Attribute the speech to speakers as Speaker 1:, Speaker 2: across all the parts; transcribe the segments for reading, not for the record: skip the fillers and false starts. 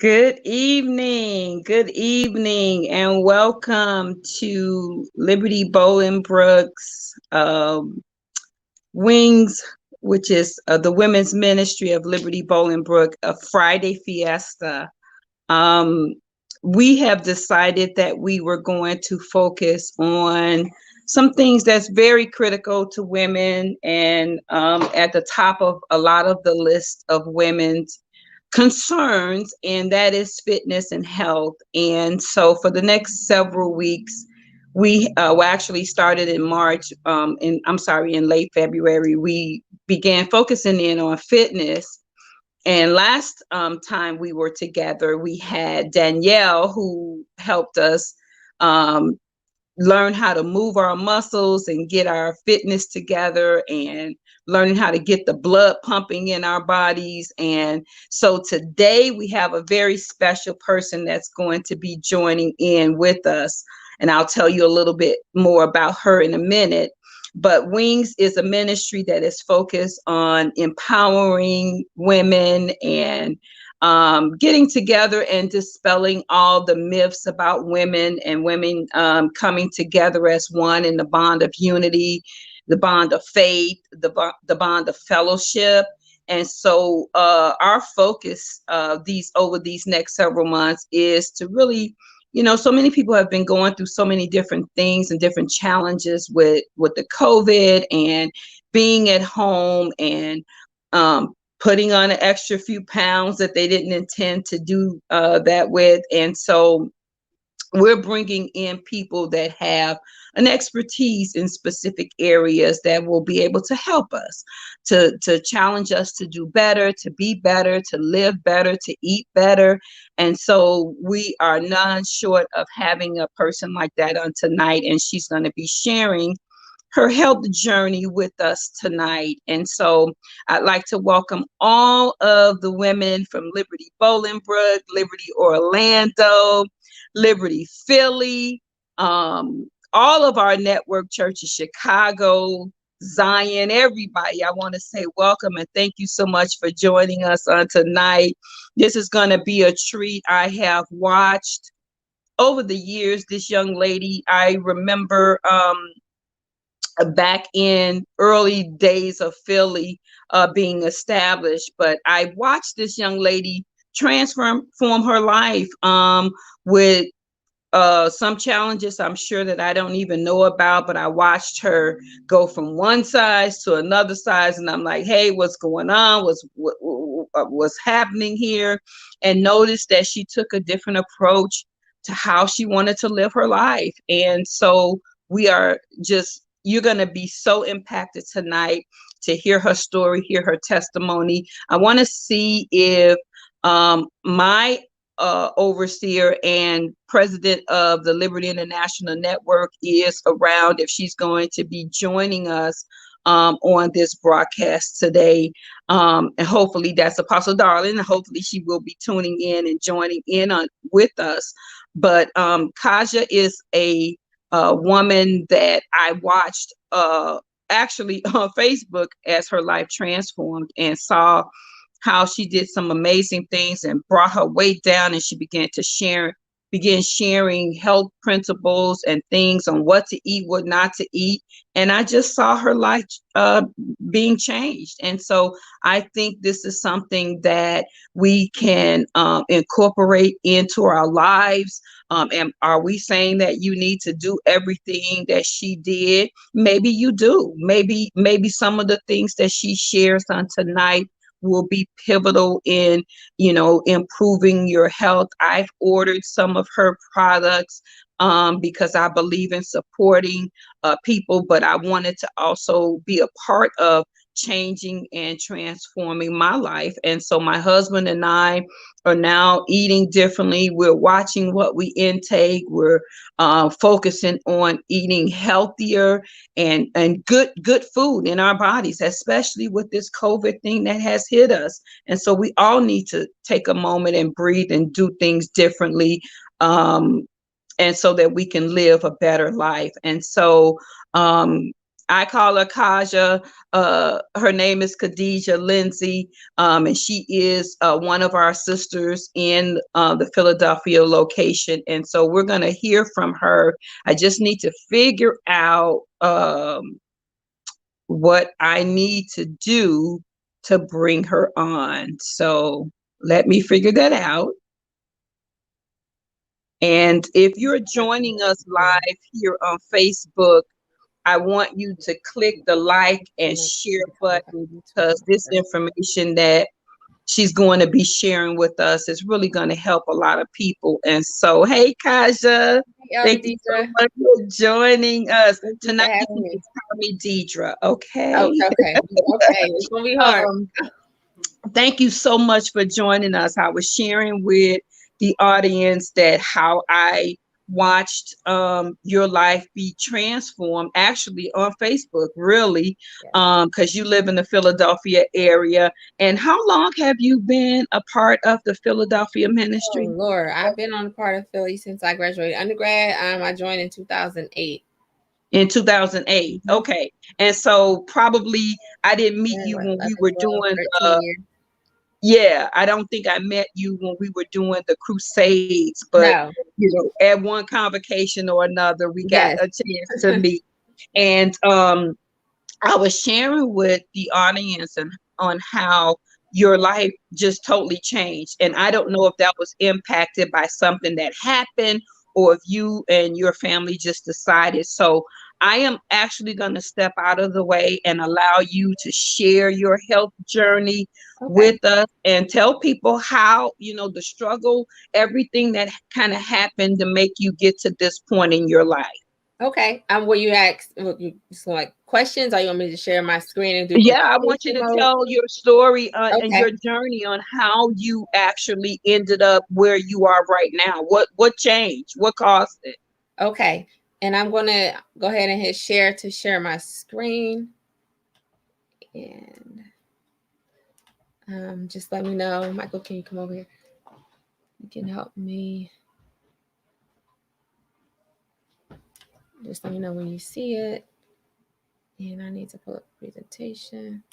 Speaker 1: Good evening, and welcome to Liberty Bolingbrook's Wings, which is the Women's Ministry of Liberty Bolingbrook, a Friday fiesta. Um, we have decided that we were going to focus on some things that's very critical to women and at the top of a lot of the list of women's concerns, and that is fitness and health. And so for the next several weeks, we actually started in March, in late February, we began focusing in on fitness. And last time we were together, we had Danielle who helped us um, learn how to move our muscles and get our fitness together and learning how to get the blood pumping in our bodies. And so today we have a very special person that's going to be joining in with us. And I'll tell you a little bit more about her in a minute. But Wings is a ministry that is focused on empowering women and getting together and dispelling all the myths about women and women coming together as one in the bond of unity, the bond of faith, the bond of fellowship. And so our focus over these next several months is to really, so many people have been going through so many different things and different challenges with the COVID and being at home and putting on an extra few pounds that they didn't intend to do that with. And so we're bringing in people that have an expertise in specific areas that will be able to help us, to challenge us to do better, to be better, to live better, to eat better. And so we are none short of having a person like that on tonight, and she's going to be sharing her health journey with us tonight. And so I'd like to welcome all of the women from Liberty Bolingbrook, Liberty Orlando, Liberty Philly, all of our network churches, Chicago, Zion, everybody. I want to say welcome and thank you so much for joining us on tonight. This is going to be a treat. I have watched over the years this young lady. I remember back in early days of Philly being established, but I watched this young lady transform her life with some challenges I'm sure that I don't even know about, but I watched her go from one size to another size, and I'm like, hey, what's going on? What's happening here? And noticed that she took a different approach to how she wanted to live her life. And so you're going to be so impacted tonight to hear her story, hear her testimony. I want to see if my overseer and president of the Liberty International Network is around, if she's going to be joining us on this broadcast today. And hopefully that's Apostle Darling. And hopefully she will be tuning in and joining in with us. But Kaja is a woman that I watched actually on Facebook as her life transformed, and saw how she did some amazing things and brought her weight down, and she began sharing health principles and things on what to eat, what not to eat. And I just saw her life being changed. And so I think this is something that we can incorporate into our lives. And are we saying that you need to do everything that she did? Maybe you do. Maybe some of the things that she shares on tonight will be pivotal in, improving your health. I've ordered some of her products because I believe in supporting people, but I wanted to also be a part of changing and transforming my life. And so my husband and I are now eating differently. We're watching what we intake. We're focusing on eating healthier and good food in our bodies, especially with this COVID thing that has hit us. And so we all need to take a moment and breathe and do things differently, and so that we can live a better life. And so I call her Kaja. Her name is Khadijah Lindsay, and she is one of our sisters in the Philadelphia location. And so we're going to hear from her. I just need to figure out what I need to do to bring her on. So let me figure that out. And if you're joining us live here on Facebook, I want you to click the like and share button, because this information that she's going to be sharing with us is really going to help a lot of people. And so, hey, Kaja, thank you so much for joining us tonight. You can just call me Deidre, okay?
Speaker 2: Oh, okay, it's gonna be hard.
Speaker 1: Thank you so much for joining us. I was sharing with the audience that how I watched your life be transformed, actually on Facebook, really, because you live in the Philadelphia area. And how long have you been a part of the Philadelphia ministry?
Speaker 2: Oh, Lord, I've been on a part of Philly since I graduated undergrad. I joined in 2008.
Speaker 1: In 2008, okay. And so probably I didn't meet you when we were doing yeah, I don't think I met you when we were doing the crusades, but you know, at one convocation or another, we got a chance to meet. And I was sharing with the audience and on how your life just totally changed. And I don't know if that was impacted by something that happened or if you and your family just decided. So I am actually going to step out of the way and allow you to share your health journey with us and tell people how, you know, the struggle, everything that kind of happened to make you get to this point in your life.
Speaker 2: Okay. Will you ask like questions, or you want me to share my screen and do?
Speaker 1: Yeah, I want you to tell your story and your journey on how you actually ended up where you are right now. What changed? What caused it?
Speaker 2: Okay. And I'm going to go ahead and hit share to share my screen. And just let me know. Michael, can you come over here? You can help me. Just let me know when you see it. And I need to pull up the presentation.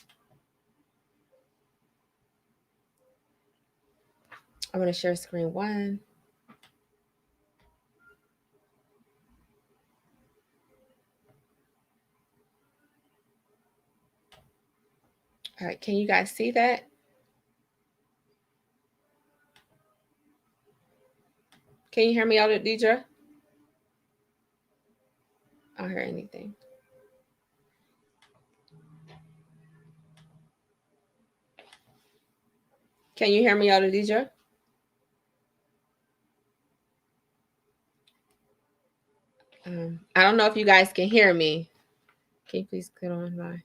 Speaker 2: I'm going to share screen 1. All right, can you guys see that? Can you hear me out of Deidre? I don't hear anything. Can you hear me out of Deidre? I don't know if you guys can hear me. Can you please get on by?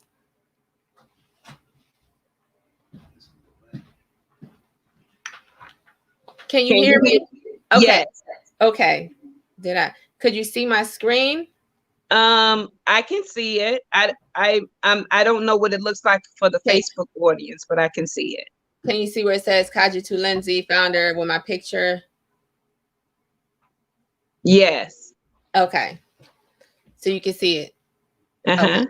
Speaker 2: Can you hear me? Okay.
Speaker 1: Yes.
Speaker 2: Okay. Could you see my screen?
Speaker 1: I can see it. I don't know what it looks like for the Facebook audience, but I can see it.
Speaker 2: Can you see where it says Kaja Lindsay, founder, with my picture?
Speaker 1: Yes.
Speaker 2: Okay. So you can see it. Okay.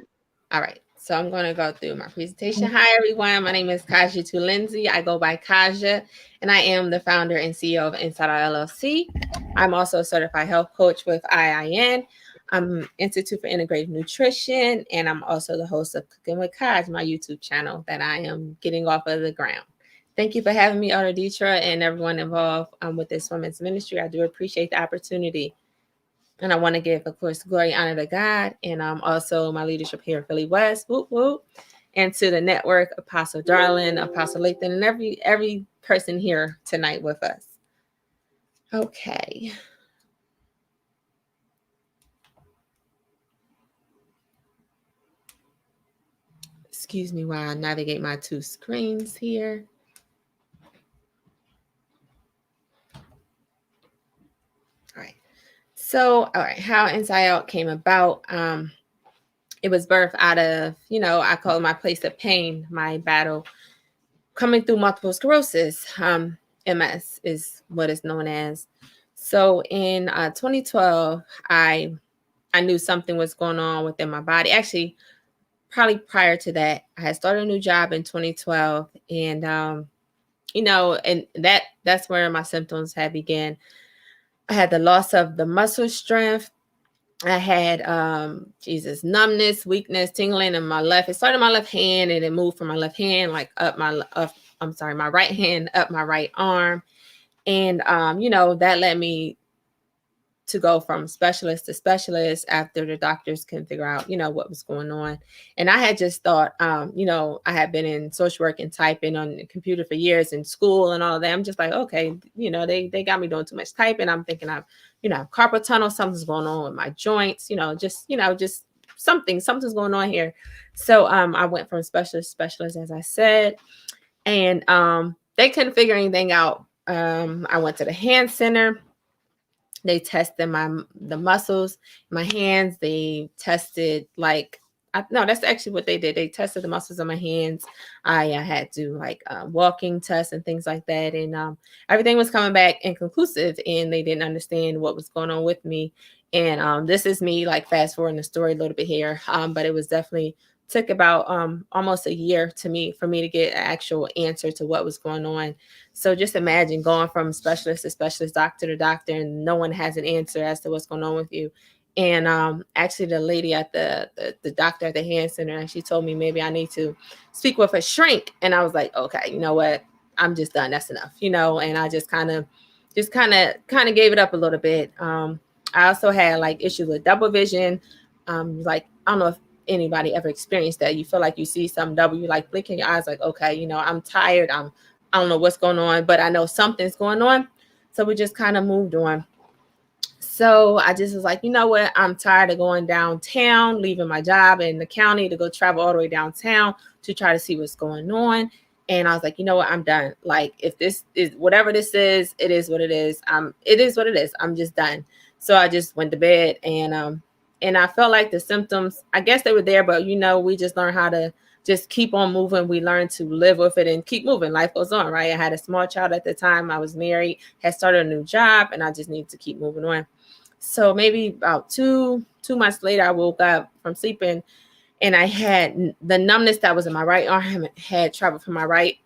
Speaker 2: All right. So I'm going to go through my presentation. Hi, everyone. My name is Kaja Lindsay. I go by Kaja, and I am the founder and CEO of Inside Our LLC. I'm also a certified health coach with IIN. I'm Institute for Integrative Nutrition, and I'm also the host of Cooking with Kaj, my YouTube channel that I am getting off of the ground. Thank you for having me, Elder Deidre, and everyone involved with this women's ministry. I do appreciate the opportunity. And I want to give, of course, glory and honor to God, and also my leadership here in Philly West, whoop, whoop, and to the network, Apostle Darlin, Apostle Lathan, and every person here tonight with us. Okay. Excuse me while I navigate my 2 screens here. All right. So, all right, how Inside Out came about. It was birthed out of, I call it my place of pain, my battle coming through multiple sclerosis. MS is what it's known as. So in 2012, I I knew something was going on within my body. Actually, probably prior to that, I had started a new job in 2012, and and that's where my symptoms had began. I had the loss of the muscle strength. I had numbness, weakness, tingling in my left. It started in my left hand and it moved from my left hand like my right hand up my right arm. And that led me to go from specialist to specialist after the doctors can figure out, what was going on. And I had just thought, I had been in social work and typing on the computer for years in school and all of that. I'm just like, okay, they got me doing too much typing. I'm thinking I've, carpal tunnel, something's going on with my joints, just something's going on here. So I went from specialist to specialist, as I said, and they couldn't figure anything out. I went to the hand center. They tested the muscles in my hands. They tested that's actually what they did. They tested the muscles in my hands. I had to walking tests and things like that. And everything was coming back inconclusive, and they didn't understand what was going on with me. And this is me fast forwarding the story a little bit here. But it was definitely took about almost a year for me to get an actual answer to what was going on. So just imagine going from specialist to specialist, doctor to doctor, and no one has an answer as to what's going on with you. And actually the lady at the doctor at the hand center, she told me maybe I need to speak with a shrink. And I was like, okay, you know what? I'm just done. That's enough, and I just kind of gave it up a little bit. I also had issues with double vision. I don't know if anybody ever experienced that. You feel like you see some double, you blinking your eyes okay, I'm tired. I don't know what's going on, but I know something's going on. So we just kind of moved on. So I just was like, you know what? I'm tired of going downtown, leaving my job in the county to go travel all the way downtown to try to see what's going on. And I was like, you know what? I'm done. If this is whatever this is, it is what it is. It is what it is. I'm just done. So I just went to bed, and I felt like the symptoms, I guess they were there, but we just learn how to just keep on moving. We learn to live with it and keep moving. Life goes on, right? I had a small child at the time. I was married, had started a new job, and I just needed to keep moving on. So maybe about two months later, I woke up from sleeping, and I had the numbness that was in my right arm had traveled from my right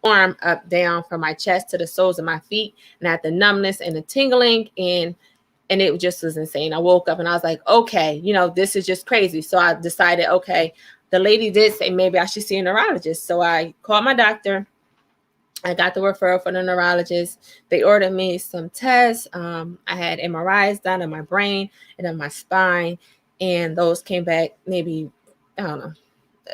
Speaker 2: arm up down from my chest to the soles of my feet, and I had the numbness and the tingling, and it just was insane. I woke up and I was like, okay, this is just crazy. So I decided, okay, the lady did say maybe I should see a neurologist. So I called my doctor. I got the referral from the neurologist. They ordered me some tests. I had MRIs done on my brain and on my spine. And those came back maybe, I don't know,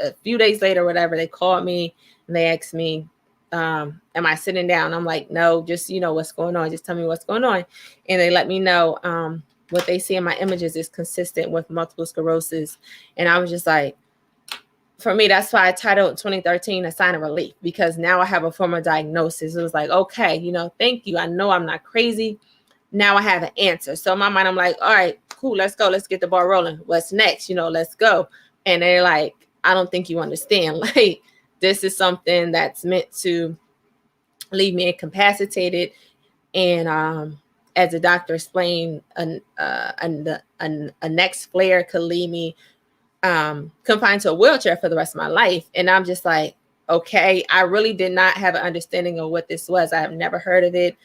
Speaker 2: a few days later, whatever. They called me and they asked me, am I sitting down? I'm like, no, just, what's going on. Just tell me what's going on. And they let me know what they see in my images is consistent with multiple sclerosis. And I was just like, for me, that's why I titled 2013 A Sign of Relief, because now I have a formal diagnosis. It was like, okay, thank you. I know I'm not crazy. Now I have an answer. So in my mind, I'm like, all right, cool, let's go. Let's get the ball rolling. What's next? Let's go. And they're like, I don't think you understand. This is something that's meant to leave me incapacitated. And as the doctor explained, a next flare could leave me confined to a wheelchair for the rest of my life. And I'm just like, okay, I really did not have an understanding of what this was. I have never heard of it.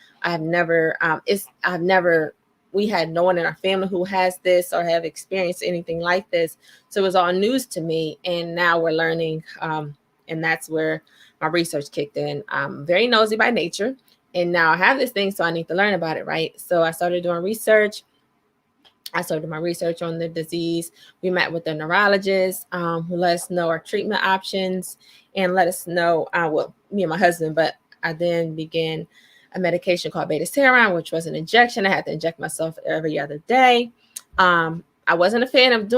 Speaker 2: We had no one in our family who has this or have experienced anything like this. So it was all news to me. And now we're learning. And that's where my research kicked in. I'm very nosy by nature. And now I have this thing, so I need to learn about it, right? So I started doing research. I started my research on the disease. We met with the neurologist who let us know our treatment options and let us know, me and my husband, but I then began a medication called beta-serin, which was an injection. I had to inject myself every other day. I wasn't a fan of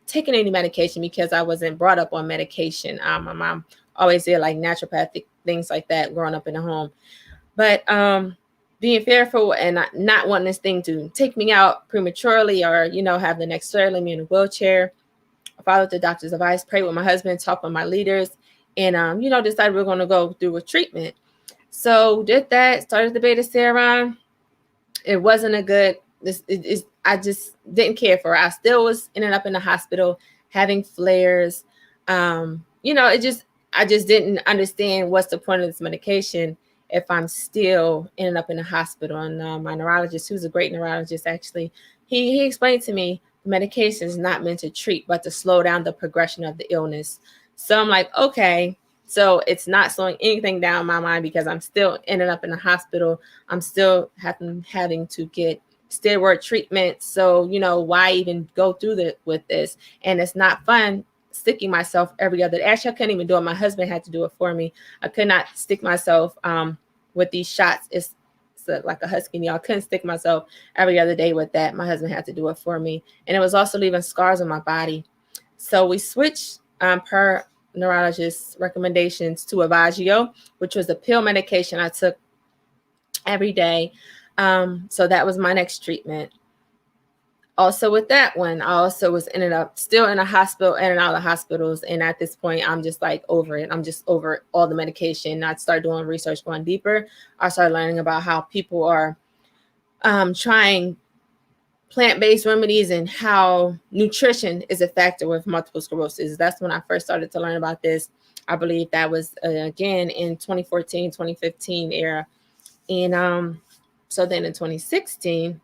Speaker 2: taking any medication because I wasn't brought up on medication. My mom always did naturopathic things like that growing up in the home. But being fearful and not wanting this thing to take me out prematurely or, have the next surgery, me in a wheelchair, I followed the doctor's advice, prayed with my husband, talked with my leaders, and, decided we're going to go through a treatment. So did that, started the beta-serin. It wasn't a good I just didn't care for it. I still was ending up in the hospital having flares. I just didn't understand what's the point of this medication if I'm still ending up in the hospital. And my neurologist, who's a great neurologist, actually, he explained to me the medication is not meant to treat, but to slow down the progression of the illness. So I'm like, okay, so it's not slowing anything down in my mind because I'm still ending up in the hospital. I'm still having to get steroid treatment. So, why even go through with this? And it's not fun sticking myself every other day. Actually, I couldn't even do it. My husband had to do it for me. I could not stick myself with these shots. It's like a husky needle. I couldn't stick myself every other day with that. My husband had to do it for me. And it was also leaving scars on my body. So we switched per neurologist's recommendations to Avagio, which was a pill medication I took every day. So that was my next treatment. Also with that one, I also was ended up still in a hospital, in and out of the hospitals. And at this point, I'm just like over it. I'm just over all the medication. I started doing research, going deeper. I started learning about how people are trying plant-based remedies and how nutrition is a factor with multiple sclerosis. That's when I first started to learn about this. I believe that was again in 2014, 2015 era. And so then in 2016,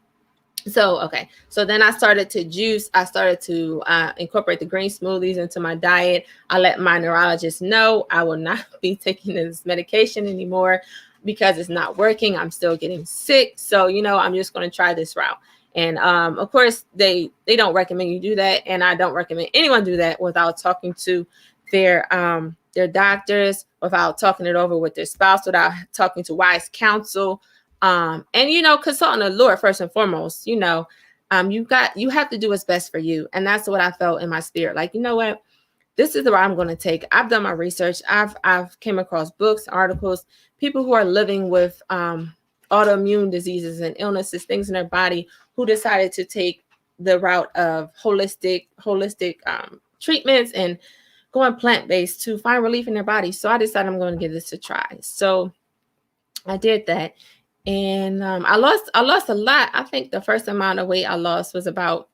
Speaker 2: so then I started to juice. I started to incorporate the green smoothies into my diet. I let my neurologist know I will not be taking this medication anymore because it's not working. I'm still getting sick. So, I'm just going to try this route. And of course, they don't recommend you do that. And I don't recommend anyone do that without talking to their doctors, without talking it over with their spouse, without talking to wise counsel. And consulting the Lord first and foremost. You have to do what's best for you. And that's what I felt in my spirit. Like, you know what? This is the route I'm going to take. I've done my research. I've came across books, articles, people who are living with autoimmune diseases and illnesses, things in their body, who decided to take the route of holistic treatments and going plant-based to find relief in their body. So I decided I'm going to give this a try. So I did that. And I lost a lot. I think the first amount of weight I lost was about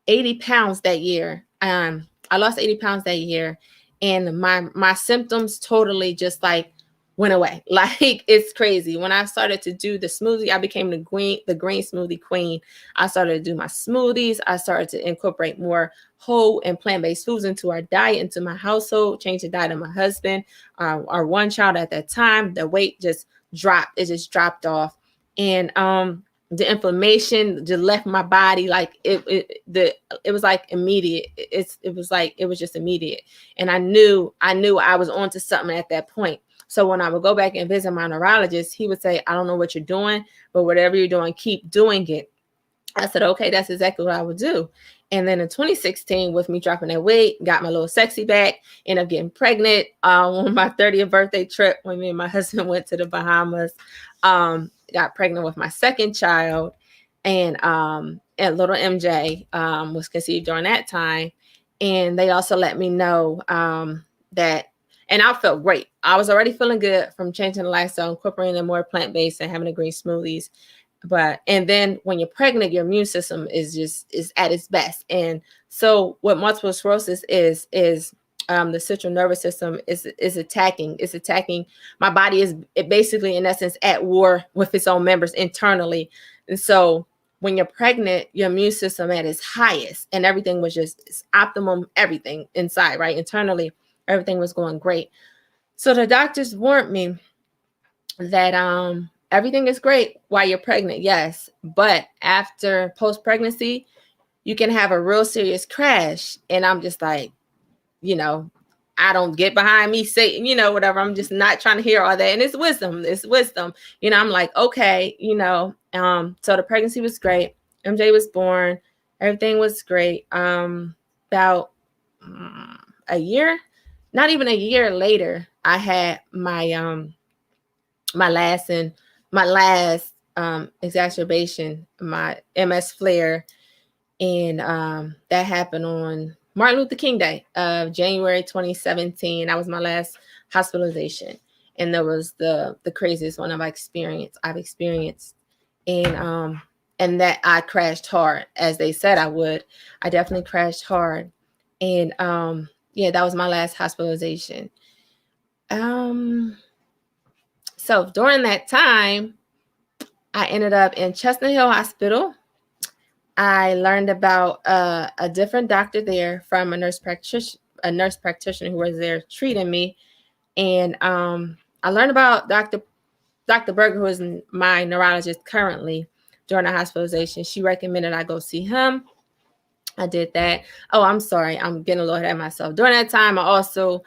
Speaker 2: 80 pounds that year. I lost 80 pounds that year, and my symptoms totally just like went away. Like, it's crazy. When I started to do the smoothie, I became the green smoothie queen. I started to do my smoothies. I started to incorporate more whole and plant-based foods into our diet, into my household, change the diet of my husband, our one child at that time. The weight just dropped. It just dropped off. And the inflammation just left my body. Like it was like immediate. It was just immediate. And I knew I was onto something at that point. So when I would go back and visit my neurologist, he would say, I don't know what you're doing, but whatever you're doing, keep doing it. I said, okay, that's exactly what I would do. And then in 2016, with me dropping that weight, got my little sexy back, ended up getting pregnant on my 30th birthday trip when me and my husband went to the Bahamas. Got pregnant with my second child, and little MJ was conceived during that time. And they also let me know that, and I felt great. I was already feeling good from changing the lifestyle, incorporating more plant-based and having the green smoothies. And then when you're pregnant, your immune system is at its best. And so what multiple sclerosis is the central nervous system is attacking. It's attacking. My body is basically, in essence, at war with its own members internally. And so when you're pregnant, your immune system at its highest, and everything was just optimum, everything inside, right? Internally, everything was going great. So the doctors warned me that everything is great while you're pregnant, yes, but after post-pregnancy, you can have a real serious crash. And I'm just like, I don't get behind me, Satan, whatever. I'm just not trying to hear all that. And it's wisdom. I'm like, okay, so the pregnancy was great. MJ was born. Everything was great. About a year, not even a year later, I had my last exacerbation, my MS flare. And that happened on Martin Luther King Day of January 2017. That was my last hospitalization. And that was the craziest one I've experienced. And and that I crashed hard, as they said I would. I definitely crashed hard. And yeah, that was my last hospitalization. So during that time, I ended up in Chestnut Hill Hospital. I learned about a different doctor there from a nurse practitioner who was there treating me. And I learned about Dr. Berger, who is my neurologist currently during the hospitalization. She recommended I go see him. I did that. Oh, I'm sorry. I'm getting a little ahead of myself. During that time, I also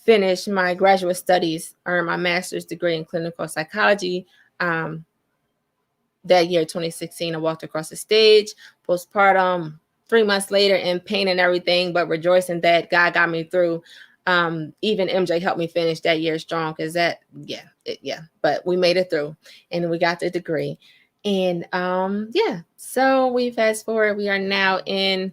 Speaker 2: finished my graduate studies, earned my master's degree in clinical psychology. That year, 2016, I walked across the stage, postpartum, 3 months later in pain and everything, but rejoicing that God got me through. Even MJ helped me finish that year strong because but we made it through and we got the degree. And so we fast forward, we are now in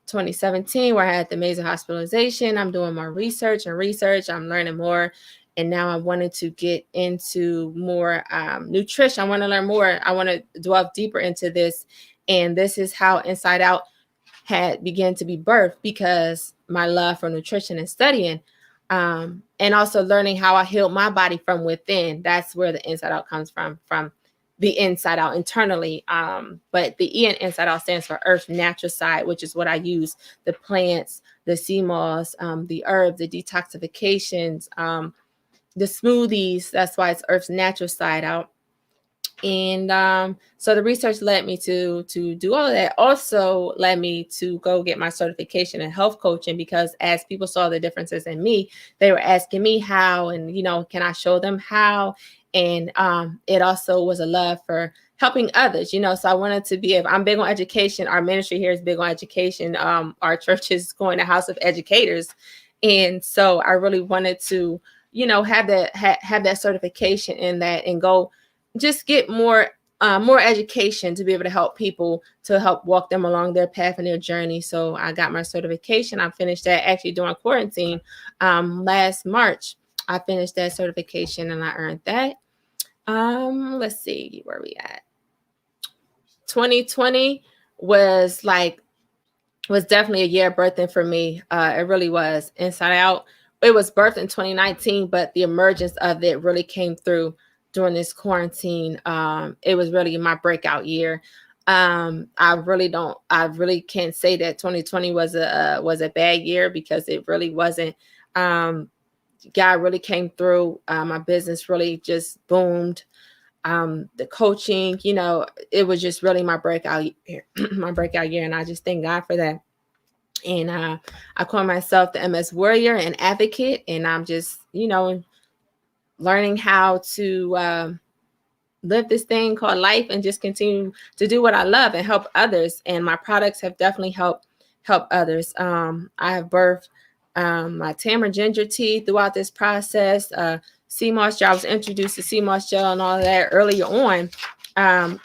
Speaker 2: 2017 where I had the major hospitalization. I'm doing more research. I'm learning more. And now I wanted to get into more nutrition. I want to learn more. I want to delve deeper into this. And this is how Inside Out had begun to be birthed, because my love for nutrition and studying, and also learning how I healed my body from within. That's where the Inside Out comes from the inside out internally. But the E in Inside Out stands for Earth's natural side, which is what I use: the plants, the sea moss, the herbs, the detoxifications, the smoothies. That's why it's Earth's natural side out. And so the research led me to do all of that. Also led me to go get my certification in health coaching, because as people saw the differences in me, they were asking me how, and can I show them how? And it also was a love for helping others, so I wanted to be I'm big on education. Our ministry here is big on education. Our church is going to House of Educators. And so I really wanted to, have that certification in that, and go just get more education to be able to help people, to help walk them along their path and their journey. So I got my certification. I finished that actually during quarantine. Last March, I finished that certification and I earned that. Let's see where we at. 2020 was definitely a year of birthing for me. It really was. Inside Out, it was birthed in 2019, but the emergence of it really came through during this quarantine. It was really my breakout year. I really can't say that 2020 was a bad year, because it really wasn't. God really came through. My business really just boomed. The coaching, it was just really my breakout year, and I just thank God for that. And I call myself the MS warrior and advocate, and I'm just, learning how to live this thing called life, and just continue to do what I love and help others. And my products have definitely helped others. I have birthed my tamarind ginger tea throughout this process. Sea moss gel, I was introduced to sea moss gel and all of that earlier on,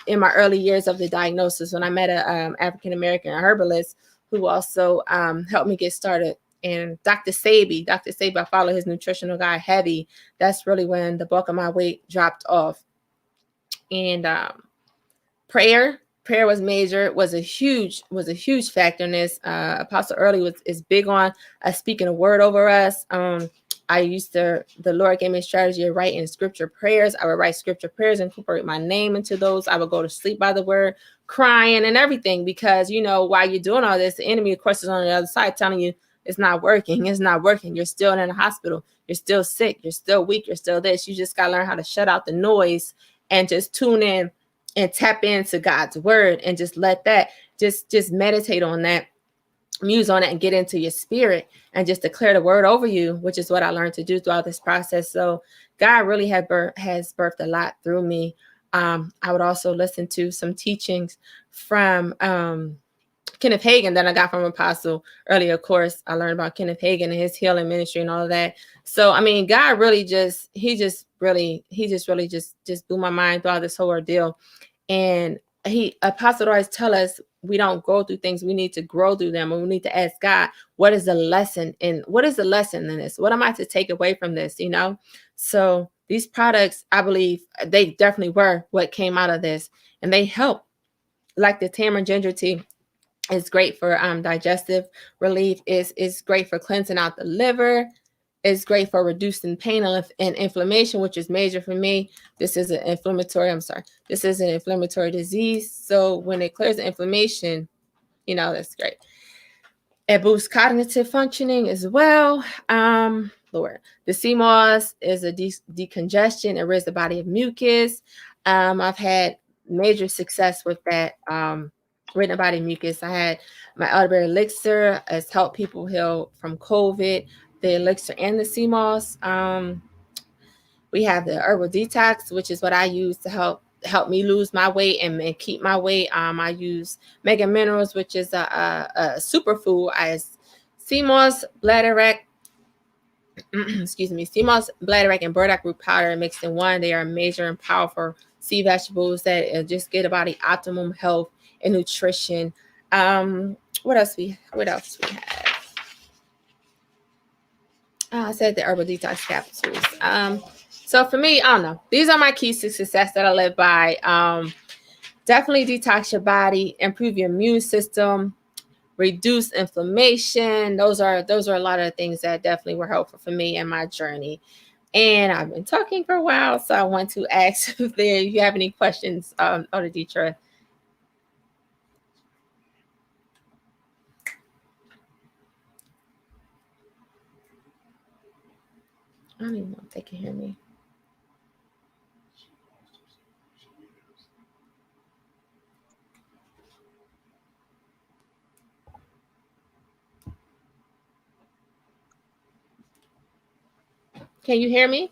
Speaker 2: in my early years of the diagnosis, when I met a African-American herbalist who also helped me get started. And Dr. Sabi, I follow his nutritional guide heavy. That's really when the bulk of my weight dropped off. And prayer was major, was a huge factor in this. Apostle Early is big on speaking a word over us. The Lord gave me a strategy of writing scripture prayers. I would write scripture prayers, incorporate my name into those. I would go to sleep by the word, crying and everything, because while you're doing all this, the enemy, of course, is on the other side telling you it's not working. You're still in the hospital. You're still sick. You're still weak. You're still this. You just got to learn how to shut out the noise and just tune in and tap into God's word, and just let that, just meditate on that, muse on it, and get into your spirit, and just declare the word over you, which is what I learned to do throughout this process. So God really has birthed a lot through me. I would also listen to some teachings from Kenneth Hagin that I got from Apostle earlier. Of course, I learned about Kenneth Hagin and his healing ministry and all of that. So, God really just really blew my mind throughout this whole ordeal. And Apostle always tell us, we don't go through things, we need to grow through them. And we need to ask God, what is the lesson in this? What am I to take away from this? So these products, I believe they definitely were what came out of this, and they help like the tamarind ginger tea. It's great for digestive relief. It's great for cleansing out the liver. It's great for reducing pain and inflammation, which is major for me. This is an inflammatory, this is an inflammatory disease. So when it clears the inflammation, that's great. It boosts cognitive functioning as well. Lord, the sea moss is a decongestion. It rids the body of mucus. I've had major success with that. Rid the body of mucus. I had my elderberry elixir has helped people heal from COVID. The elixir and the sea moss. We have the herbal detox, which is what I use to help me lose my weight and keep my weight. I use mega minerals, which is a superfood. As sea moss, bladderwrack, sea moss, bladderwrack, and burdock root powder mixed in one. They are major and powerful sea vegetables that just give the body optimum health and nutrition. What else we have? I said the herbal detox capsules. So for me, I don't know. These are my keys to success that I live by. Definitely detox your body, improve your immune system, reduce inflammation. Those are a lot of things that definitely were helpful for me in my journey. And I've been talking for a while, so I want to ask if you have any questions, Deetra. I don't even know if they can hear me. Can you hear me?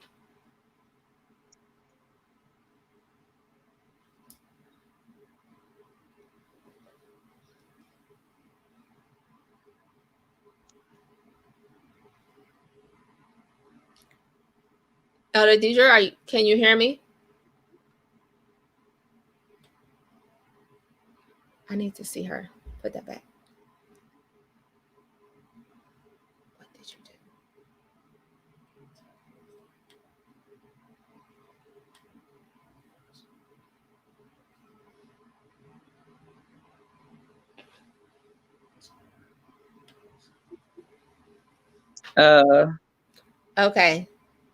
Speaker 2: Deidre, can you hear me? I need to see her. Put that back. What did you do? Okay.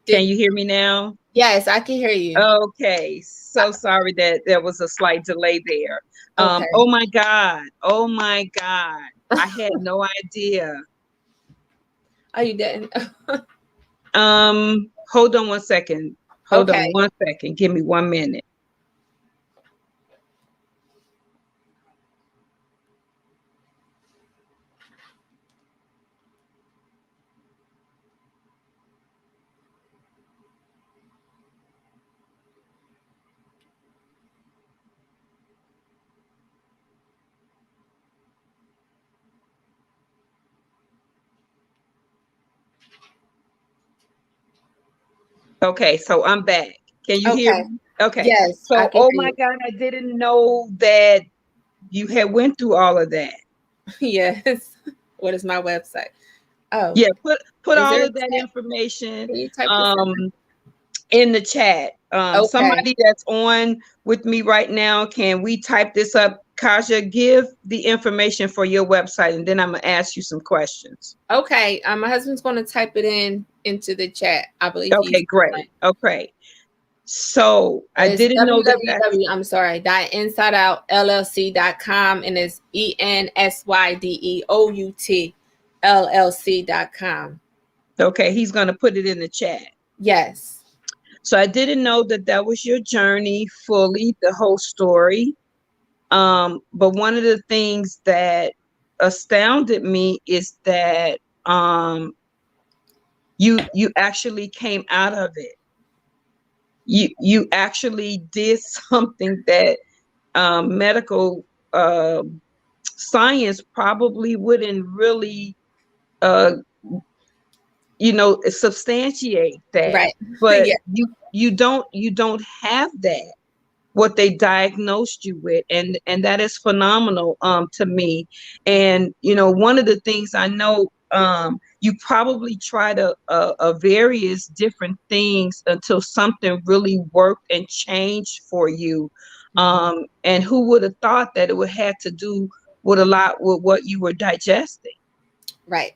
Speaker 1: Can you hear me now?
Speaker 2: Yes, I can hear you.
Speaker 1: Okay. So sorry that there was a slight delay there.
Speaker 2: Okay.
Speaker 1: Oh my God. I had no idea.
Speaker 2: Oh, you didn't?
Speaker 1: Hold on 1 second. Hold on 1 second. Give me 1 minute. Okay, so I'm back. Can you hear me? Okay.
Speaker 2: Yes.
Speaker 1: So, oh my God, I didn't know that you had went through all of that.
Speaker 2: Yes. What is my website? Oh.
Speaker 1: Yeah, put all of that information in the chat. Somebody that's on with me right now, can we type this up? Kaja, give the information for your website, and then I'm gonna ask you some questions.
Speaker 2: Okay. My husband's going to type it into the chat. I believe.
Speaker 1: Okay, great. Okay. So I didn't know that.
Speaker 2: I'm sorry. InsideOutLLC.com, and it's ENSYDEOUT LLC.com.
Speaker 1: Okay, he's gonna put it in the chat.
Speaker 2: Yes.
Speaker 1: So I didn't know that was your journey fully, the whole story. But one of the things that astounded me is that you actually came out of it. You actually did something that medical science probably wouldn't really substantiate that.
Speaker 2: Right.
Speaker 1: But you don't have that, what they diagnosed you with, and that is phenomenal to me. And one of the things I know, you probably tried a various different things until something really worked and changed for you. And who would have thought that it would have to do with a lot with what you were digesting?
Speaker 2: Right.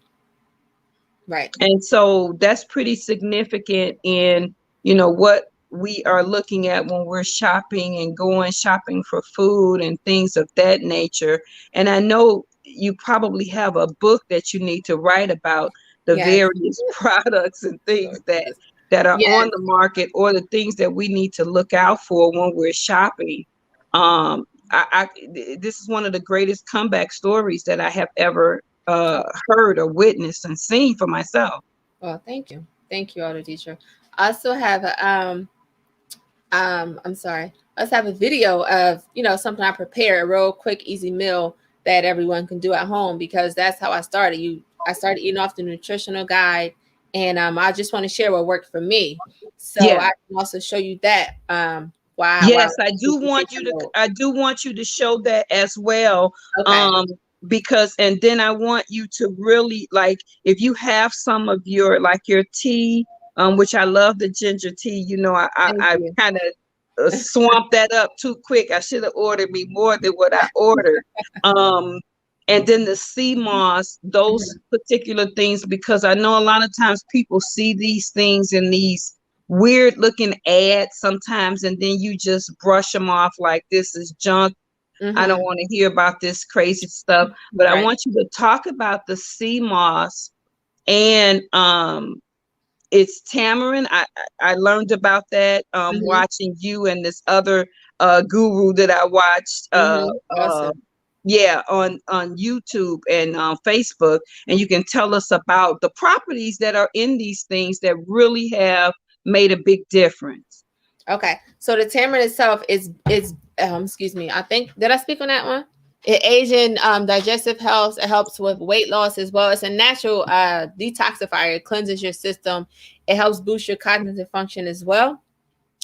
Speaker 2: Right.
Speaker 1: And so that's pretty significant in, what we are looking at when we're shopping and going shopping for food and things of that nature. And I know you probably have a book that you need to write about the
Speaker 2: Yes.
Speaker 1: various products and things that are
Speaker 2: Yes.
Speaker 1: on the market, or the things that we need to look out for when we're shopping. This is one of the greatest comeback stories that I have ever heard or witnessed and seen for myself.
Speaker 2: Well, thank you. Thank you, auto teacher. I also have I'm sorry. Let's have a video of, something I prepare, a real quick, easy meal that everyone can do at home, because that's how I started. I started eating off the nutritional guide, and I just want to share what worked for me. So
Speaker 1: Yeah.
Speaker 2: I can also show you that.
Speaker 1: Yes, I do want you to show that as well.
Speaker 2: Okay.
Speaker 1: Because, and then I want you to really, like, if you have some of your tea, which I love the ginger tea, I kind of swamped that up too quick. I should have ordered me more than what I ordered. And then the sea moss, those particular things, because I know a lot of times people see these things in these weird looking ads sometimes, and then you just brush them off like this is junk. I don't want to hear about this crazy stuff. But I want you to talk about the sea moss, and it's tamarind. I learned about that watching you and this other guru that I watched
Speaker 2: Awesome.
Speaker 1: on YouTube and Facebook. And you can tell us about the properties that are in these things that really have made a big difference.
Speaker 2: Okay, so the tamarind itself is excuse me, I think, did I speak on that one? It aids in digestive health. It helps with weight loss as well. It's a natural detoxifier. It cleanses your system. It helps boost your cognitive function as well.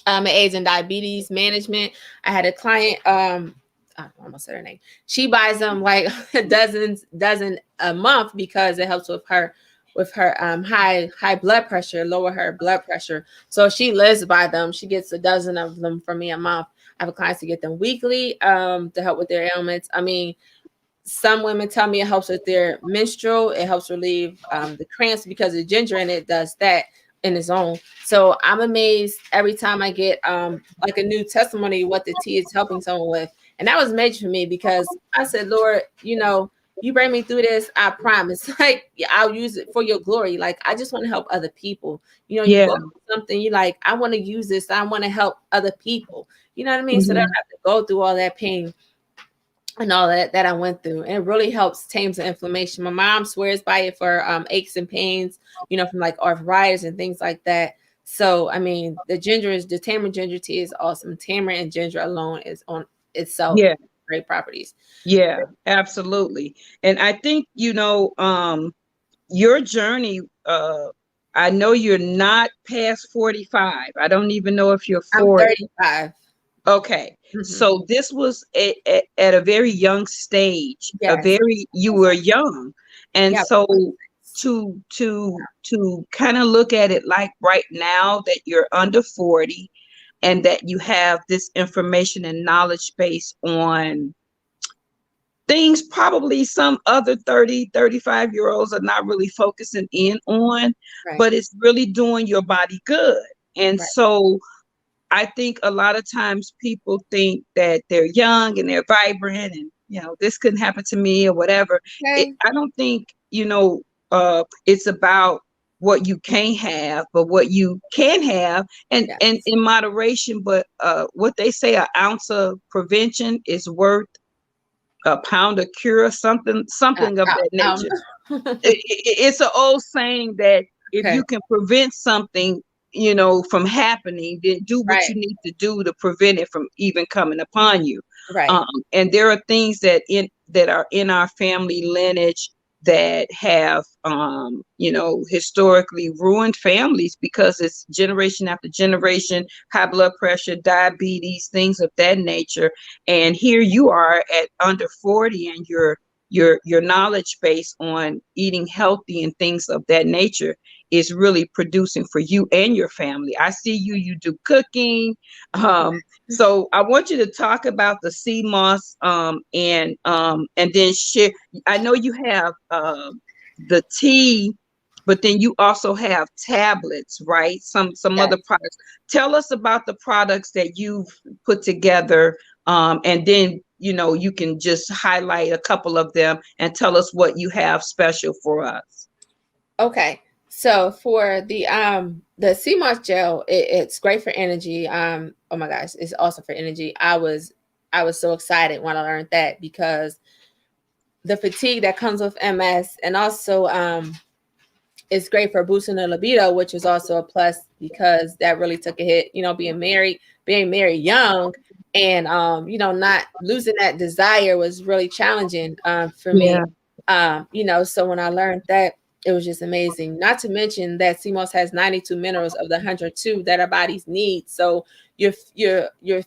Speaker 2: It aids in diabetes management. I had a client, I almost said her name. She buys them like dozen a month, because it helps with her high blood pressure, lower her blood pressure. So she lives by them. She gets a dozen of them from me a month. I have clients to get them weekly to help with their ailments. I mean, some women tell me it helps with their menstrual. It helps relieve the cramps, because the ginger in it does that in its own. So I'm amazed every time I get like a new testimony what the tea is helping someone with. And that was major for me, because I said, Lord, you bring me through this, I promise. Like, I'll use it for your glory. Like, I just want to help other people. You go through something, you like, I want to use this. I want to help other people. You know what I mean? So they don't have to go through all that pain and all that I went through. And it really helps tame the inflammation. My mom swears by it for aches and pains, from like arthritis and things like that. So, I mean, the tamarind ginger tea is awesome. Tamarind and ginger alone is on itself great properties.
Speaker 1: Yeah, absolutely. And I think, your journey, I know you're not past 45. I don't even know if you're 40.
Speaker 2: I'm 35.
Speaker 1: Okay. So this was at a very young stage.
Speaker 2: Yes.
Speaker 1: You were young. And so to kind of look at it like right now that you're under 40, and that you have this information and knowledge base on things probably some other 30, 35-year-olds are not really focusing in on, but it's really doing your body good. And so I think a lot of times people think that they're young and they're vibrant and, this couldn't happen to me or whatever. I don't think, it's about what you can't have, but what you can have, and in moderation. But what they say, an ounce of prevention is worth a pound of cure, something of that nature. It's an old saying that if you can prevent something, from happening, then do what you need to do to prevent it from even coming upon you. And there are things that are in our family lineage that have, historically ruined families, because it's generation after generation, high blood pressure, diabetes, things of that nature. And here you are at under 40, and you're your knowledge base on eating healthy and things of that nature is really producing for you and your family. I see you do cooking. So I want you to talk about the sea moss, and then share. I know you have the tea, but then you also have tablets, right? Some
Speaker 2: Yes.
Speaker 1: other products. Tell us about the products that you've put together, and then you can just highlight a couple of them and tell us what you have special for us.
Speaker 2: Okay. So for the sea moss gel, it's great for energy. Oh my gosh, it's awesome for energy. I was so excited when I learned that, because the fatigue that comes with MS, and also it's great for boosting the libido, which is also a plus because that really took a hit, being married young, and not losing that desire was really challenging for me. So when I learned that, it was just amazing. Not to mention that CMOS has 92 minerals of the 102 that our bodies need. So you're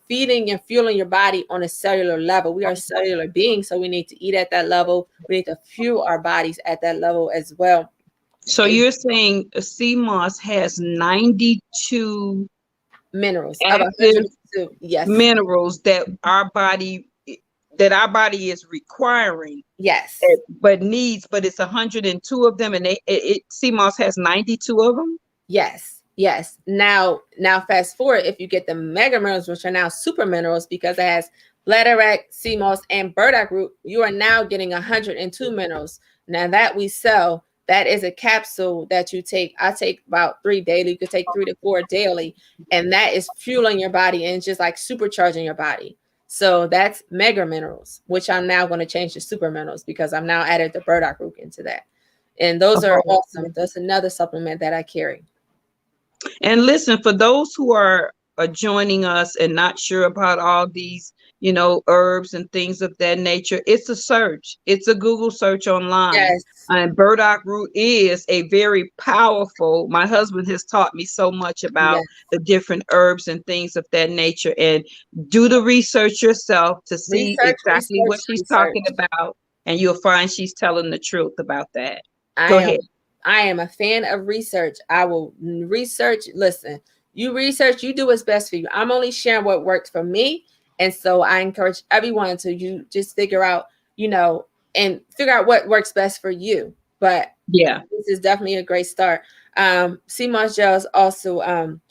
Speaker 2: feeding and fueling your body on a cellular level. We are cellular beings, so we need to eat at that level. We need to fuel our bodies at that level as well.
Speaker 1: So you're saying sea moss has 92
Speaker 2: minerals of
Speaker 1: active
Speaker 2: 102. Yes.
Speaker 1: minerals that our body is requiring.
Speaker 2: Yes.
Speaker 1: But it's 102 of them, and sea moss has 92 of them.
Speaker 2: Yes. Now fast forward, if you get the mega minerals, which are now super minerals, because it has bladderwrack, sea moss, and burdock root, you are now getting 102 minerals. Now that we sell, that is a capsule that you take. I take about 3 daily. You could take 3 to 4 daily, and that is fueling your body and just like supercharging your body. So that's mega minerals, which I'm now going to change to super minerals because I'm now added the burdock root into that. And those are awesome. That's another supplement that I carry.
Speaker 1: And listen, for those who are joining us and not sure about all these, herbs and things of that nature, it's a search. It's a Google search online.
Speaker 2: Yes.
Speaker 1: And burdock root is a very powerful. My husband has taught me so much about the different herbs and things of that nature. And do the research yourself to see exactly what she's talking about, and you'll find she's telling the truth about that. Go ahead.
Speaker 2: I am a fan of research. I will research. Listen, you research, you do what's best for you. I'm only sharing what works for me. And so I encourage everyone to you just figure out, and figure out what works best for you. But this is definitely a great start. Sea moss gel is also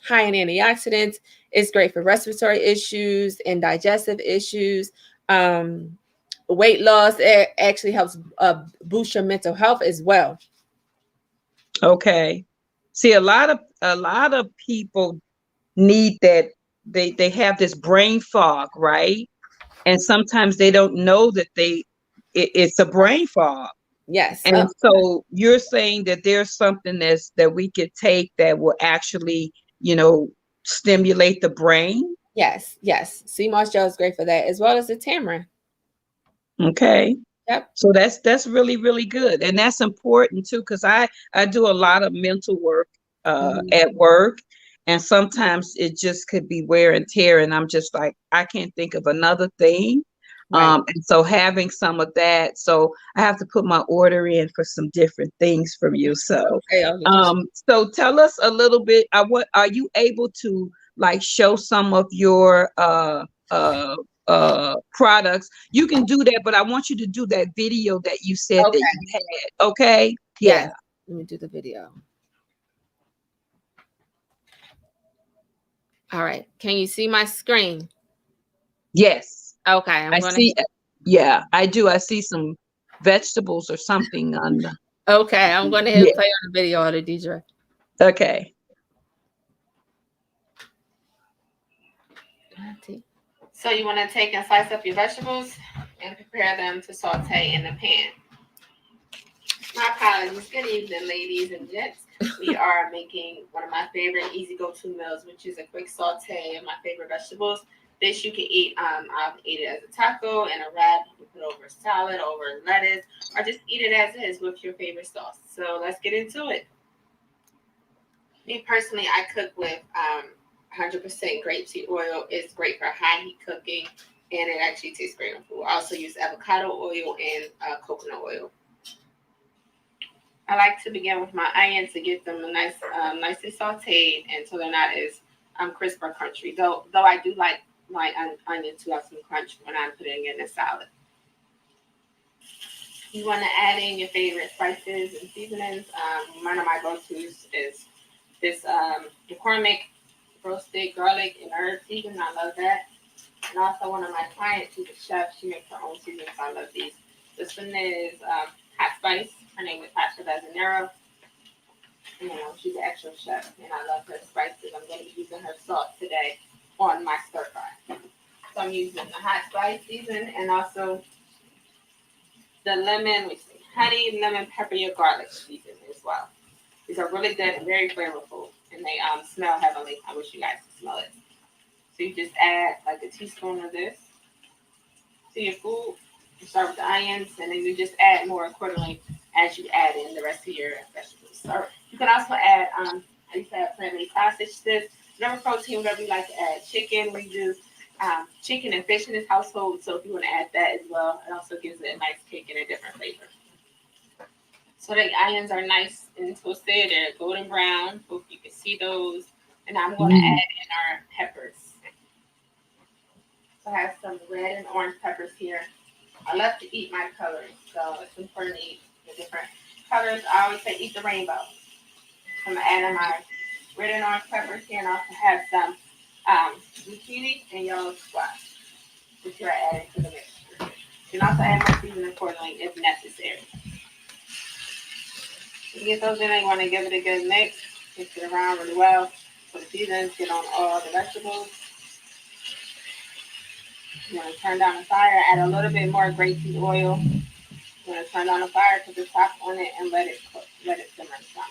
Speaker 2: high in antioxidants. It's great for respiratory issues and digestive issues. Weight loss. It actually helps boost your mental health as well.
Speaker 1: Okay. See, a lot of people need that. They have this brain fog, right? And sometimes they don't know that it's a brain fog.
Speaker 2: Yes.
Speaker 1: And so you're saying that there's something that we could take that will actually, stimulate the brain?
Speaker 2: Yes. Sea moss gel is great for that, as well as the tamarind.
Speaker 1: Okay.
Speaker 2: Yep.
Speaker 1: So that's really, really good. And that's important too, because I do a lot of mental work at work. And sometimes it just could be wear and tear. And I'm just like, I can't think of another thing. Right. And so having some of that, so I have to put my order in for some different things from you. So, so tell us a little bit. What are you able to like show some of your products? You can do that, but I want you to do that video that you said that you had. Okay. Yeah.
Speaker 2: Let me do the video. All right. Can you see my screen?
Speaker 1: Yes.
Speaker 2: Okay.
Speaker 1: I see. Yeah, I do. I see some vegetables or something on the.
Speaker 2: Okay. I'm going to hit play on the video of the Deidre.
Speaker 1: Okay.
Speaker 2: So you want to take and slice up your vegetables and prepare them to saute in the pan. My apologies. Good evening, ladies and gents. We are making one of my favorite easy go-to meals, which is a quick saute of my favorite vegetables. This you can eat. I'll eat it as a taco and a wrap. You can put over salad, over lettuce, or just eat it as is with your favorite sauce. So let's get into it. Me personally, I cook with 100% grapeseed oil. It's great for high heat cooking, and it actually tastes great on food. I also use avocado oil and coconut oil. I like to begin with my onions to get them nicely sauteed, and so they're not as crisp or crunchy. Though I do like my onion to have some crunch when I'm putting it in a salad. You want to add in your favorite spices and seasonings. One of my go-tos is this McCormick roasted garlic and herb seasoning. I love that. And also one of my clients, she's a chef. She makes her own seasonings. So I love these. This one is hot spice. Her name is Pasha Lazanero. You know, she's an actual chef, and I love her spices. I'm going to be using her salt today on my stir fry. So I'm using the hot spice season and also the lemon, honey, lemon, pepper, your garlic season as well. These are really good and very flavorful, and they smell heavenly. I wish you guys could smell it. So you just add like a teaspoon of this to your food. You start with the onions, and then you just add more accordingly as you add in the rest of your vegetables. So you can also add, I used to have plant-based sausage sticks, whatever protein, whatever you like to add. Chicken, we do chicken and fish in this household, so if you want to add that as well, it also gives it a nice kick and a different flavor. So the onions are nice and toasted, they're golden brown. Hope you can see those. And I'm going to add in our peppers. So I have some red and orange peppers here. I love to eat my colors, so it's important to eat the different colors. I always say eat the rainbow. So I'm adding my red and orange peppers here, and I also have some zucchini and yellow squash, which you're adding to the mixture. You can also add more seasoning accordingly if necessary. You get those in there, you want to give it a good mix. Mix it around really well so the seasonings get on all the vegetables. You want to turn down the fire, add a little bit more grapeseed oil. You want to turn down the fire, put the top on it, and let it cook, let it simmer some.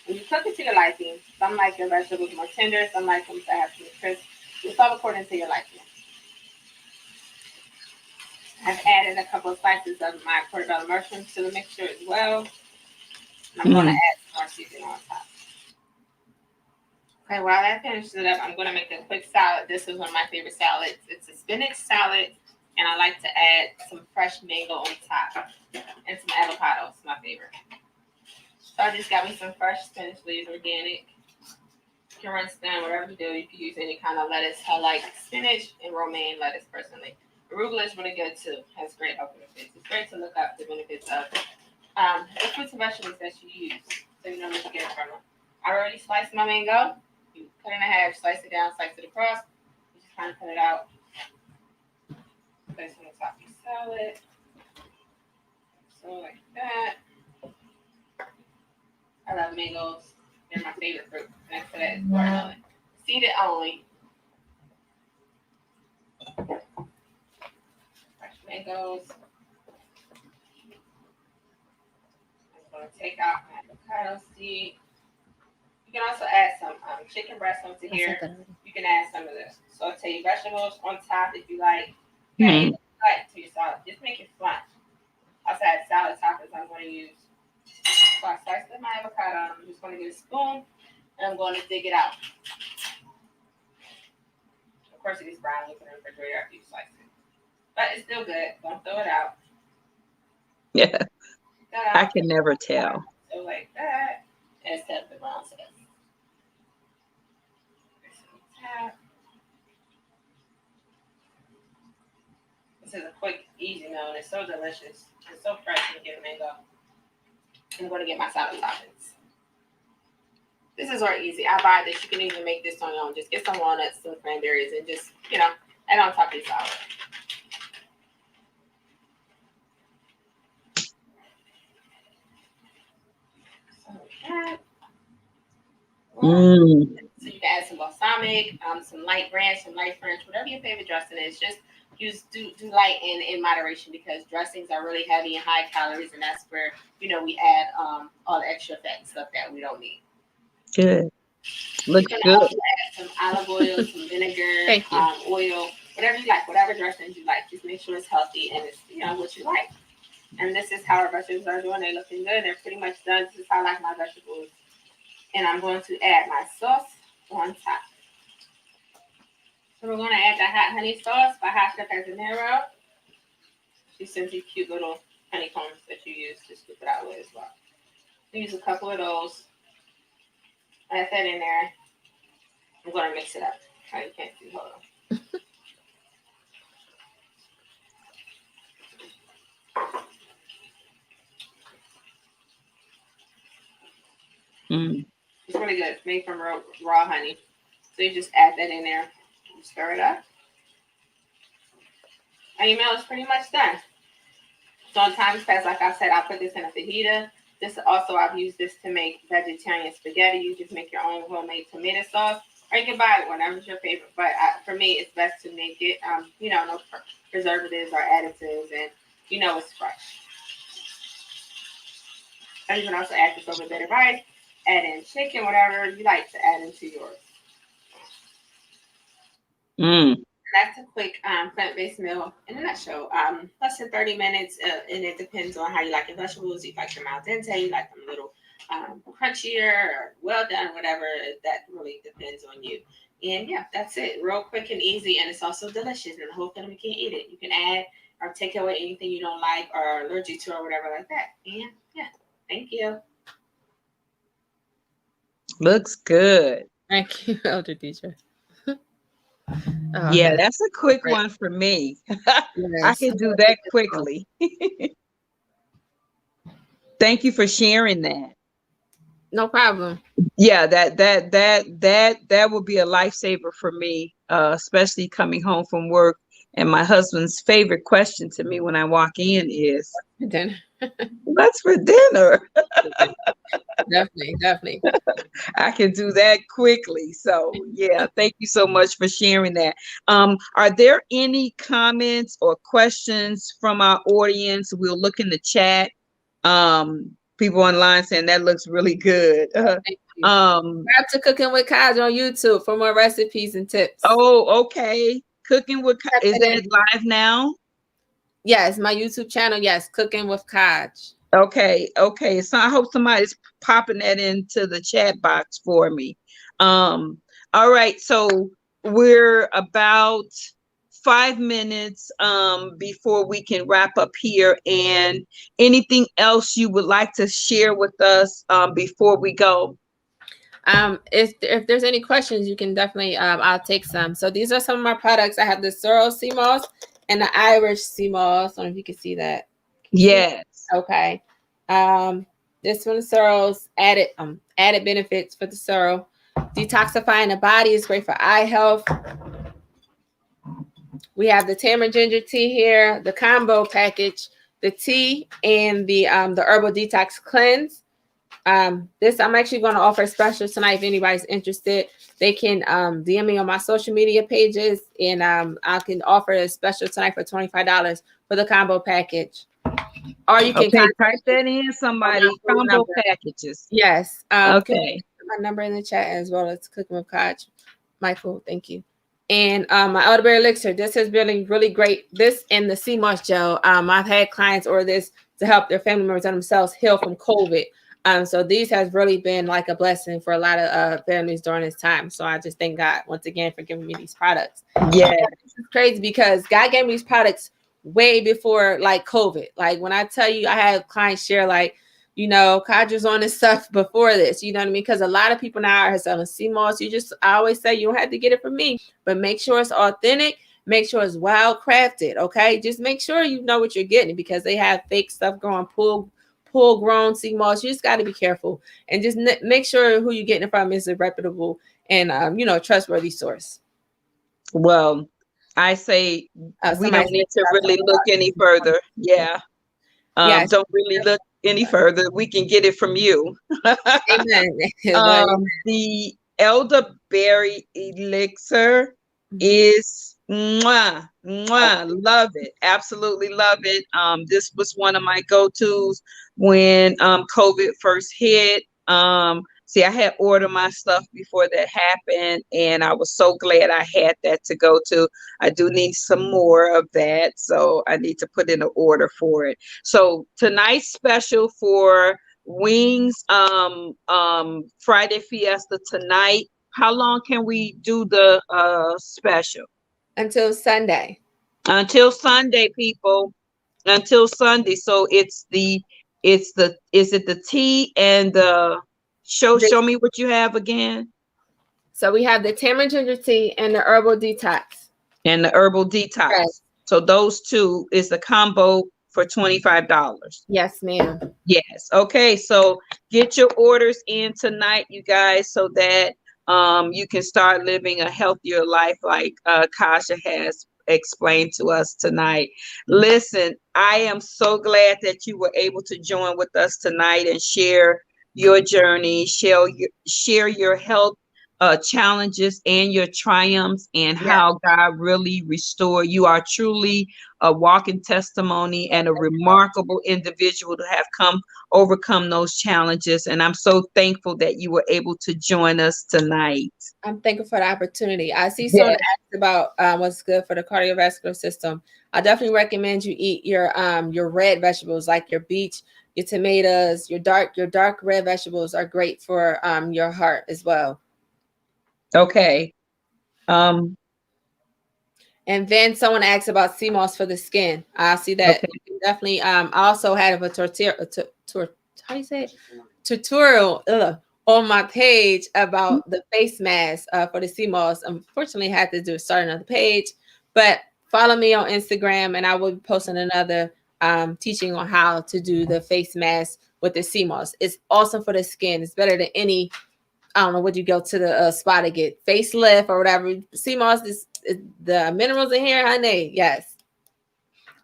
Speaker 2: When you cook it to your liking, some like your vegetables more tender, some like them to have some crisp. It's all according to your liking. I've added a couple of slices of my portobello mushrooms to the mixture as well. And I'm going to add some more seasoning on top. Okay, while that finishes it up, I'm going to make a quick salad. This is one of my favorite salads. It's a spinach salad, and I like to add some fresh mango on top and some avocado. It's my favorite. So I just got me some fresh spinach leaves, organic. You can rinse them, whatever you do. You can use any kind of lettuce. I like spinach and romaine lettuce personally. Arugula is really good too. Has great health benefits. It's great to look up the benefits of the fruits and vegetables that you use, so you know what you get from them. I already sliced my mango. You cut it in half, slice it down, slice it across. You just kind of cut it out. Place it on top of your salad. So like that. I love mangoes. They're my favorite fruit. Next to that is watermelon. Seeded only. Fresh mangoes. I'm going to take out my avocado seed. You can also add some chicken breast onto here. You can add some of this. Saute vegetables on top if you like. You can add like to your salad. Just make it fun. I also add salad toppers I'm going to use. So I sliced up my avocado. I'm just going to get a spoon and I'm going to dig it out. Of course, it is brown. You put it in the refrigerator after you slice it. But it's still good. Don't throw it out.
Speaker 1: Yeah. I can never tell.
Speaker 2: So like that. Instead of the brown stuff. This is a quick, easy meal, and it's so delicious. It's so fresh when you get a mango. I'm going to get my salad toppings. This is very easy. I buy this. You can even make this on your own. Just get some walnuts, some cranberries, and just, add on top of your salad. So you can add some balsamic, some light ranch, some light French, whatever your favorite dressing is. Just do light in moderation because dressings are really heavy and high calories, and that's where we add all the extra fat and stuff that we don't need.
Speaker 1: Good. Looks
Speaker 2: you can
Speaker 1: good.
Speaker 2: Also add some olive oil, some vinegar, oil, whatever you like, whatever dressings you like. Just make sure it's healthy and it's what you like. And this is how our vegetables are doing. They're looking good. They're pretty much done. This is how I like my vegetables. And I'm going to add my sauce on top. So we're going to add the hot honey sauce by Hot Chef Habanero. She sends you cute little honeycombs that you use to scoop it out with as well. Use a couple of those. Add that in there. I'm going to mix it up. Oh, you can't see. Hold on. It's really good. It's made from raw honey. So you just add that in there. You stir it up. And your meal is pretty much done. So in times past, like I said, I put this in a fajita. This also, I've used this to make vegetarian spaghetti. You just make your own homemade tomato sauce, or you can buy it, whatever's your favorite. But for me, it's best to make it, no preservatives or additives, and it's fresh. And you can also add this over bit of rice, add in chicken, whatever you like to add into yours. That's a quick plant-based meal in a nutshell. Less than 30 minutes, and it depends on how you like your vegetables. You like them al dente, you like them a little crunchier or well done, whatever. That really depends on you. And yeah, that's it. Real quick and easy, and it's also delicious. And the whole family can eat it. You can add or take away anything you don't like or are allergic to or whatever like that. And yeah, thank you.
Speaker 1: Looks good.
Speaker 2: Thank you, Elder Teacher.
Speaker 1: Yeah, that's a quick one for me. Yes. I can do that quickly. Thank you for sharing that.
Speaker 2: No problem.
Speaker 1: Yeah, that will be a lifesaver for me, especially coming home from work. And my husband's favorite question to me when I walk in is,
Speaker 2: dinner.
Speaker 1: What's for dinner?
Speaker 2: Definitely.
Speaker 1: I can do that quickly. So yeah, thank you so much for sharing that. Are there any comments or questions from our audience? We'll look in the chat. People online saying that looks really good.
Speaker 2: Subscribe to Cooking with Kaj on YouTube for more recipes and tips.
Speaker 1: Oh, okay. Cooking with Kaj. Is that live now?
Speaker 2: Yes, my YouTube channel. Yes, Cooking with Kaj.
Speaker 1: Okay. So I hope somebody's popping that into the chat box for me. All right. So we're about 5 minutes before we can wrap up here. And anything else you would like to share with us before we go?
Speaker 2: If there's any questions, you can definitely I'll take some. So these are some of my products. I have the Sorrel sea moss and the Irish sea moss. I don't know if you can see that.
Speaker 1: Yes.
Speaker 2: Okay. This one, sorrel's added benefits for the sorrel. Detoxifying the body is great for eye health. We have the tamarind ginger tea here, the combo package, the tea, and the herbal detox cleanse. This I'm actually going to offer a special tonight. If anybody's interested, they can DM me on my social media pages, and I can offer a special tonight for $25 for the combo package. Or you can
Speaker 1: type that in, somebody. Combo packages.
Speaker 2: Yes.
Speaker 1: Okay.
Speaker 2: My number in the chat as well as Cooking with Kaj. Michael, thank you. And my elderberry elixir. This has been really great. This and the sea moss gel. I've had clients order this to help their family members and themselves heal from COVID. So these has really been like a blessing for a lot of families during this time. So I just thank God once again for giving me these products.
Speaker 1: Yeah,
Speaker 2: this is crazy because God gave me these products way before like COVID. Like when I tell you, I had clients share like, Kaja's on this stuff before this, you know what I mean? Because a lot of people now are selling sea moss. I always say you don't have to get it from me, but make sure it's authentic. Make sure it's well crafted. Okay, just make sure you know what you're getting because they have fake stuff growing full grown sea moss. You just got to be careful and just make sure who you're getting it from is a reputable and trustworthy source.
Speaker 1: Well, I say we don't need to really look any further. Yeah. Yes. Don't really look any further. We can get it from you.
Speaker 2: Amen.
Speaker 1: The elderberry elixir is love it. Absolutely love it. This was one of my go-tos when COVID first hit. See, I had ordered my stuff before that happened, and I was so glad I had that to go to. I do need some more of that, so I need to put in an order for it. So tonight's special for wings, Friday Fiesta tonight how long can we do the special?
Speaker 2: Until Sunday.
Speaker 1: Until Sunday, people. Until Sunday. So is it the tea and the show me what you have again?
Speaker 2: So we have the tamarind ginger tea and the herbal detox.
Speaker 1: And the herbal detox. Right. So those two is the combo for $25.
Speaker 2: Yes, ma'am.
Speaker 1: Yes. Okay. So get your orders in tonight, you guys, so that you can start living a healthier life like Kasha has explained to us tonight. Listen, I am so glad that you were able to join with us tonight and share your journey, share your health challenges and your triumphs and how God really restored. You are truly a walking testimony and a remarkable individual to have overcome those challenges. And I'm so thankful that you were able to join us tonight.
Speaker 2: I'm thankful for the opportunity. I see someone asked about what's good for the cardiovascular system. I definitely recommend you eat your red vegetables like your beets, your tomatoes, your dark red vegetables are great for your heart as well.
Speaker 1: Okay.
Speaker 2: And then someone asked about sea moss for the skin. I see that. Okay. You can definitely. I also had a tutorial on my page about the face mask for the sea moss. Unfortunately, I had to start another page, but follow me on Instagram, and I will be posting another teaching on how to do the face mask with the sea moss. It's awesome for the skin. It's better than any. I don't know, would you go to the spa to get facelift or whatever? Sea moss is the minerals in here, honey. Yes.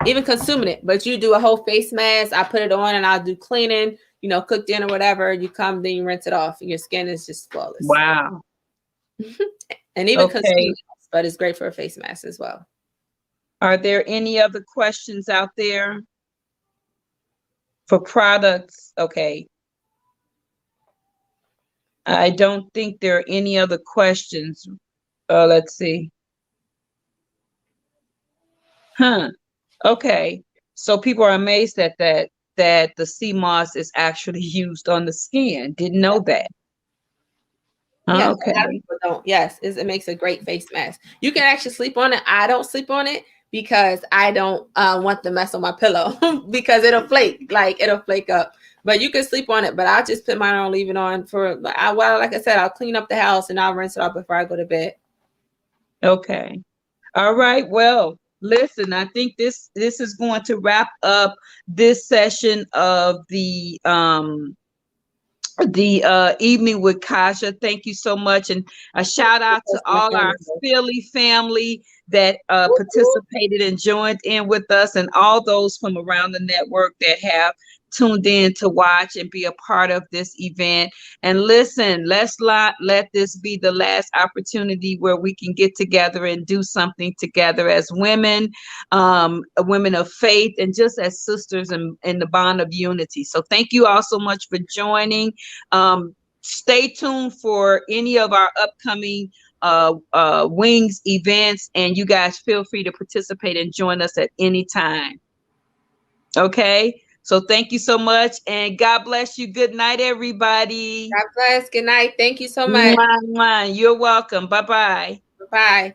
Speaker 2: Even consuming it, but you do a whole face mask. I put it on and I'll do cleaning, cook dinner, whatever. You come, then you rinse it off, and your skin is just flawless.
Speaker 1: Wow.
Speaker 2: And even consuming it, but it's great for a face mask as well.
Speaker 1: Are there any other questions out there for products? Okay. I don't think there are any other questions. Let's see. Okay. So people are amazed at that the sea moss is actually used on the skin. Didn't know that.
Speaker 2: Yeah,
Speaker 1: okay.
Speaker 2: A lot of people don't. Yes, it makes a great face mask. You can actually sleep on it. I don't sleep on it because I don't want the mess on my pillow because it'll flake. Like it'll flake up. But you can sleep on it, but I'll just put mine on, leave it on like I said, I'll clean up the house and I'll rinse it off before I go to bed. Okay.
Speaker 1: All right. Well, listen, I think this is going to wrap up this session of the evening with Kasha. Thank you so much. And a shout out to all our Philly family that participated and joined in with us, and all those from around the network that have tuned in to watch and be a part of this event. And listen, let's not let this be the last opportunity where we can get together and do something together as women, women of faith, and just as sisters in the bond of unity. So thank you all so much for joining. Stay tuned for any of our upcoming Wings events, and you guys feel free to participate and join us at any time. Okay. So thank you so much, and God bless you. Good night, everybody.
Speaker 2: God bless. Good night. Thank you so much.
Speaker 1: You're welcome. Bye-bye.
Speaker 2: Bye.